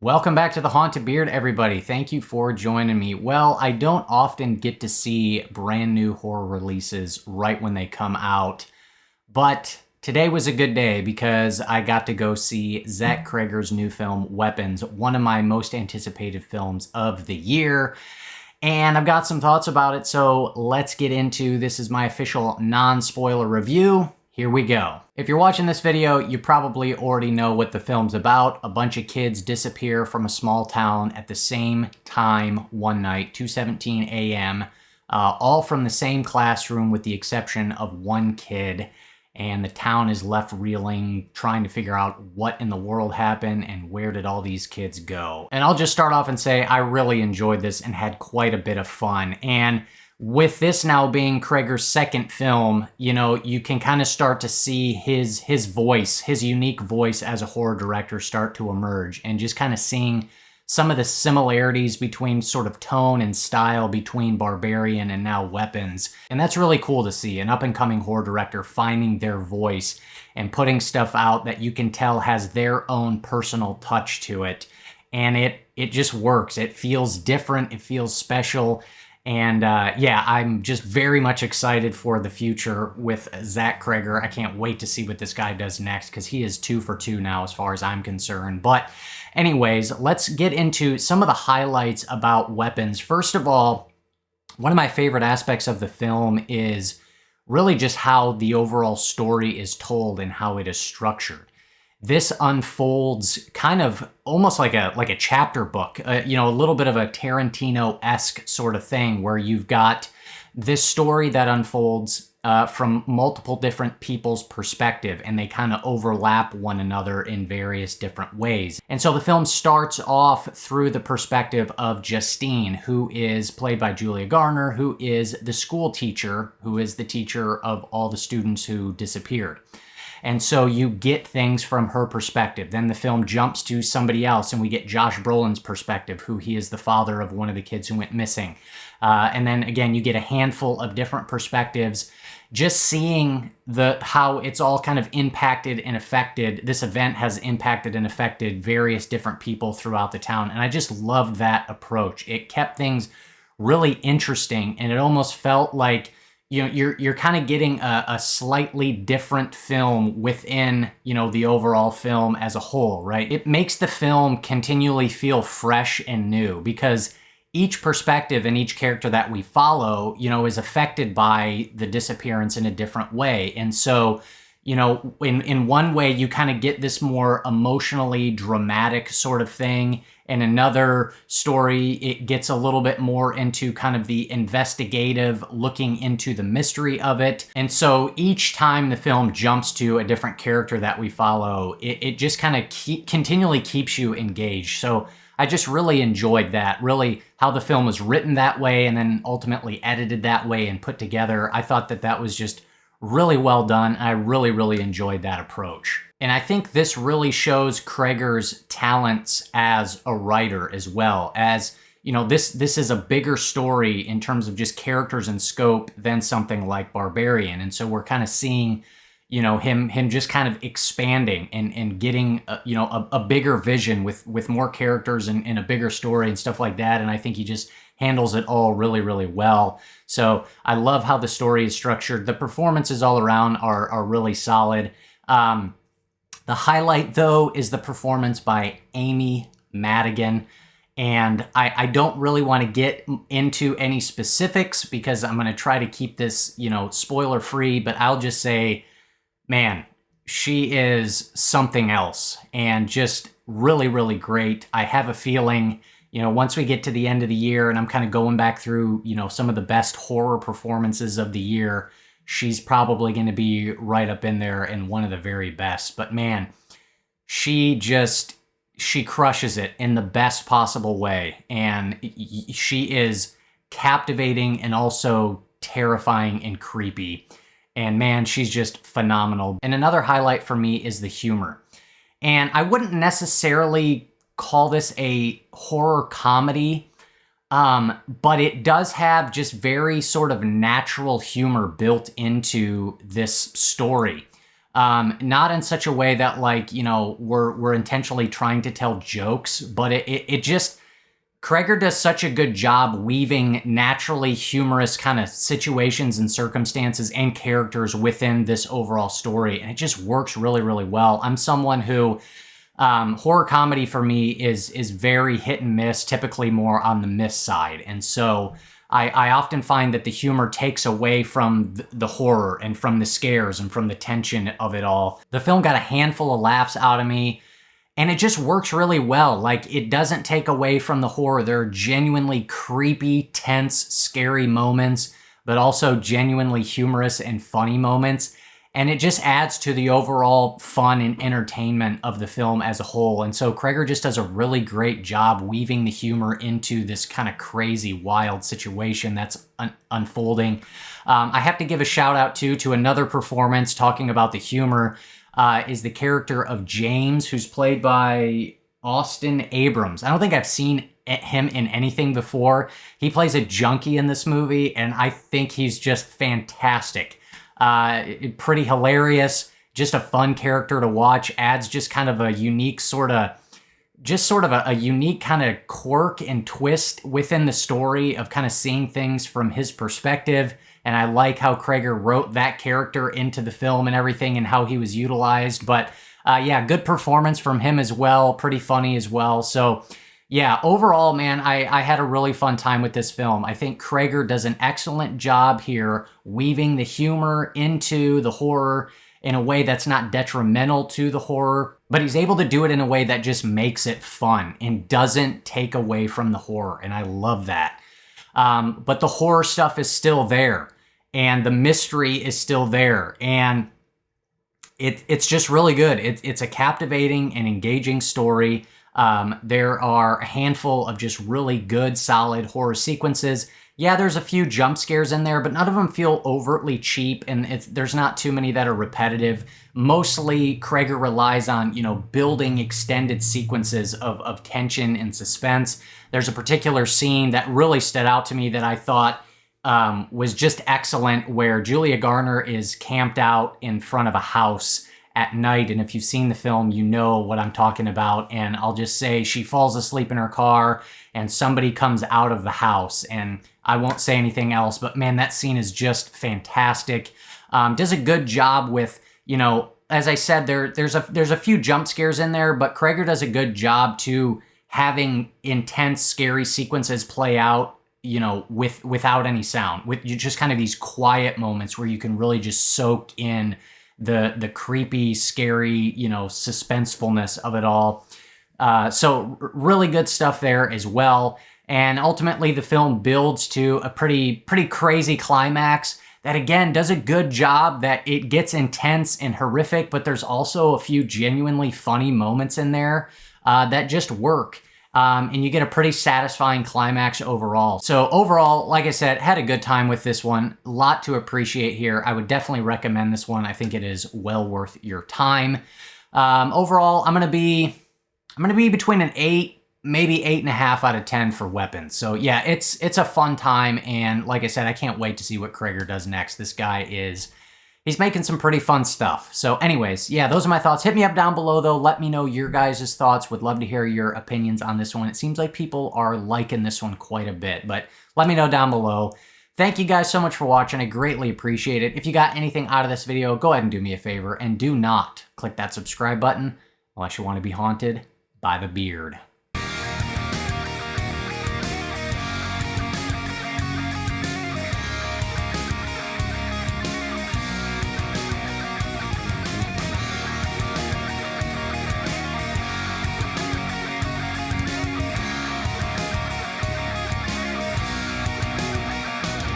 Welcome back to the Haunted Beard, everybody. Thank you for joining me. Well, I don't often get to see brand new horror releases right when they come out, but today was a good day because I got to go see Zach Cregger's new film, Weapons, one of my most anticipated films of the year. And I've got some thoughts about it, so let's get into this. Is my official non-spoiler review. Here we go. If you're watching this video, you probably already know what the film's about. A bunch of kids disappear from a small town at the same time one night, 2:17 a.m., all from the same classroom with the exception of one kid. And the town is left reeling, trying to figure out what in the world happened and where did all these kids go. And I'll just start off and say I really enjoyed this and had quite a bit of fun. And with this now being Cregger's second film, you know, you can kind of start to see his voice, his unique voice as a horror director start to emerge, and just kind of seeing some of the similarities between sort of tone and style between Barbarian and now Weapons. And that's really cool to see, an up-and-coming horror director finding their voice and putting stuff out that you can tell has their own personal touch to it. And it just works. It feels different. It feels special. And yeah, I'm just very much excited for the future with Zach Cregger. I can't wait to see what this guy does next because he is 2 for 2 now as far as I'm concerned. But anyways, let's get into some of the highlights about Weapons. First of all, one of my favorite aspects of the film is really just how the overall story is told and how it is structured. This unfolds kind of almost like a chapter book, you know, a little bit of a Tarantino-esque sort of thing where you've got this story that unfolds from multiple different people's perspective, and they kind of overlap one another in various different ways. And so the film starts off through the perspective of Justine, who is played by Julia Garner, who is the school teacher, who is the teacher of all the students who disappeared. And so you get things from her perspective. Then the film jumps to somebody else, and we get Josh Brolin's perspective, who he is the father of one of the kids who went missing. And then again, you get a handful of different perspectives. Just seeing how it's all kind of impacted and affected, this event has impacted and affected various different people throughout the town. And I just loved that approach. It kept things really interesting, and it almost felt like, you know, you're kind of getting a slightly different film within, you know, the overall film as a whole, right? It makes the film continually feel fresh and new because each perspective and each character that we follow, you know, is affected by the disappearance in a different way. And so, you know, in one way, you kind of get this more emotionally dramatic sort of thing. In another story, it gets a little bit more into kind of the investigative, looking into the mystery of it. And so each time the film jumps to a different character that we follow, it just kind of continually keeps you engaged. So I just really enjoyed that, really how the film was written that way and then ultimately edited that way and put together. I thought that was just really well done. I really, really enjoyed that approach. And I think this really shows Cregger's talents as a writer as well. As, you know, this is a bigger story in terms of just characters and scope than something like Barbarian. And so we're kind of seeing, you know, him just kind of expanding and getting, you know, a bigger vision with more characters and a bigger story and stuff like that. And I think he just handles it all really, really well. So I love how the story is structured. The performances all around are really solid. The highlight, though, is the performance by Amy Madigan. And I don't really want to get into any specifics because I'm going to try to keep this, you know, spoiler-free. But I'll just say, man, she is something else and just really, really great. I have a feeling, you know, once we get to the end of the year and I'm kind of going back through, you know, some of the best horror performances of the year, she's probably going to be right up in there and one of the very best. But man, she crushes it in the best possible way. And she is captivating and also terrifying and creepy. And man, she's just phenomenal. And another highlight for me is the humor. And I wouldn't necessarily call this a horror comedy, but it does have just very sort of natural humor built into this story. Not in such a way that, like, you know, we're intentionally trying to tell jokes, but it just, Cregger does such a good job weaving naturally humorous kind of situations and circumstances and characters within this overall story, and it just works really, really well. I'm someone who, horror comedy for me is very hit and miss, typically more on the miss side, and so I often find that the humor takes away from the horror and from the scares and from the tension of it all. The film got a handful of laughs out of me, and it just works really well. Like, it doesn't take away from the horror. There are genuinely creepy, tense, scary moments, but also genuinely humorous and funny moments. And it just adds to the overall fun and entertainment of the film as a whole. And so Cregger just does a really great job weaving the humor into this kind of crazy, wild situation that's unfolding. I have to give a shout out to another performance talking about the humor. Is the character of James, who's played by Austin Abrams. I don't think I've seen him in anything before. He plays a junkie in this movie, and I think he's just fantastic. Pretty hilarious, just a fun character to watch, adds just kind of a unique a unique kind of quirk and twist within the story of kind of seeing things from his perspective. And I like how Cregger wrote that character into the film and everything and how he was utilized. But yeah, good performance from him as well. Pretty funny as well. So yeah, overall, man, I had a really fun time with this film. I think Cregger does an excellent job here weaving the humor into the horror in a way that's not detrimental to the horror, but he's able to do it in a way that just makes it fun and doesn't take away from the horror. And I love that. But the horror stuff is still there, and the mystery is still there, and it's just really good. It's a captivating and engaging story. There are a handful of just really good, solid horror sequences. Yeah, there's a few jump scares in there, but none of them feel overtly cheap, and there's not too many that are repetitive. Mostly, Cregger relies on, you know, building extended sequences of tension and suspense. There's a particular scene that really stood out to me that I thought was just excellent, where Julia Garner is camped out in front of a house at night, and if you've seen the film, you know what I'm talking about. And I'll just say she falls asleep in her car, and somebody comes out of the house, and I won't say anything else, but man, that scene is just fantastic. Does a good job with, you know, as I said, there's a few jump scares in there, but Cregger does a good job to having intense, scary sequences play out, you know, without any sound, with you just kind of these quiet moments where you can really just soak in the creepy, scary, you know, suspensefulness of it all. So really good stuff there as well. And ultimately, the film builds to a pretty crazy climax that, again, does a good job that it gets intense and horrific, but there's also a few genuinely funny moments in there that just work. And you get a pretty satisfying climax overall. So overall, like I said, had a good time with this one. A lot to appreciate here. I would definitely recommend this one. I think it is well worth your time. Overall, I'm gonna be between an 8, maybe 8.5 out of 10 for weapons. So yeah, it's a fun time, and like I said, I can't wait to see what Cregger does next. This guy he's making some pretty fun stuff. So anyways, yeah, those are my thoughts. Hit me up down below, though. Let me know your guys' thoughts. Would love to hear your opinions on this one. It seems like people are liking this one quite a bit, but let me know down below. Thank you guys so much for watching. I greatly appreciate it. If you got anything out of this video, go ahead and do me a favor, and do not click that subscribe button unless you want to be haunted by the beard.